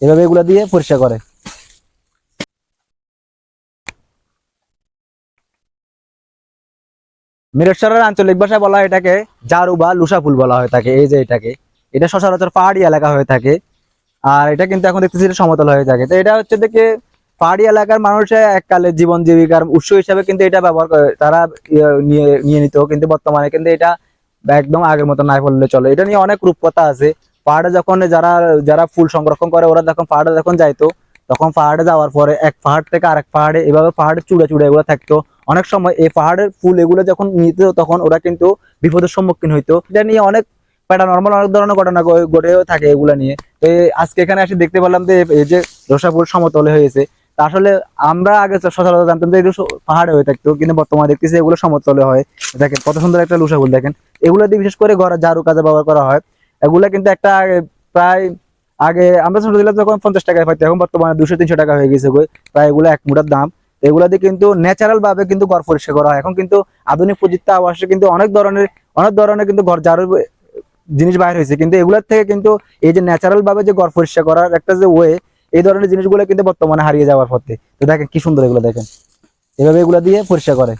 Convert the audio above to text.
এভাবে এগুলা দিয়ে পরিষ্কার করে। মিরেশ্বরের আঞ্চলিক ভাষায় বলা হয় এটাকে জারু বা লুসা ফুল বলা হয়ে থাকে। এই যে এটাকে, এটা সচরাচর পাহাড়ি এলাকা হয়ে থাকে। আর এটা কিন্তু এখন দেখতেছি এটা সমতল হয়ে থাকে। তো এটা হচ্ছে দেখে পাহাড়ি এলাকার মানুষের এককালে জীবন জীবিকার উৎস হিসেবে কিন্তু এটা ব্যবহার করে তারা, নিয়ে নিয়ে নিত। কিন্তু বর্তমানে কিন্তু এটা একদম আগের মতো নাই বললে চলে। এটা নিয়ে অনেক রূপকথা আছে। পাহাড়ে যখন যারা যারা ফুল সংরক্ষণ করে ওরা যখন পাহাড়ে যখন যাইতো, তখন পাহাড়ে যাওয়ার পরে এক পাহাড় থেকে আরেক পাহাড়ে এভাবে পাহাড়ের চূড়ে চূড়ে এগুলো থাকতো। অনেক সময় এই পাহাড়ের ফুল এগুলো যখন নিত তখন ওরা কিন্তু বিপদের সম্মুখীন হইতো। এটা নিয়ে অনেক প্যারানরমাল অনেক ধরনের ঘটনা ঘটেও থাকে এগুলা নিয়ে। তো আজকে এখানে এসে দেখতে পারলাম যে এই যে রসাপুর সমতলে হয়েছে। তা আসলে আমরা আগে সচরাচর জানতাম যে এগুলো পাহাড়ে হয়ে থাকতো, কিন্তু বর্তমানে দেখতেছি এগুলো সমতলে হয়। দেখেন কত সুন্দর একটা লুসাফুল, দেখেন এগুলো দিয়ে বিশেষ করে ঘরে ঝাড়ু কাজে ব্যবহার করা হয়। এগুলা কিন্তু একটা প্রায় আগে আমরা ছোট ছিলাম যখন 50 টাকায় পাইতো, এখন বর্তমানে 200-300 টাকা হয়ে গেছে প্রায় এগুলো এক মুঠার দাম। এগুলা দিয়ে কিন্তু ন্যাচারাল ভাবে কিন্তু ঘর পরিষ্কার করা হয়। এখন কিন্তু আধুনিক প্রযুক্তি আবাসে কিন্তু অনেক ধরনের কিন্তু ঘর ঝাড়ু জিনিস বাইর হয়েছে, কিন্তু এগুলোর থেকে কিন্তু এই যে ন্যাচারাল ভাবে যে ঘর পরিষ্কার করার একটা যে ওয়ে, এই ধরনের জিনিসগুলো কিন্তু বর্তমানে হারিয়ে যাওয়ার পথে। তো দেখেন কি সুন্দর এগুলো, দেখেন এভাবে এগুলো দিয়ে পরিষ্কার করে।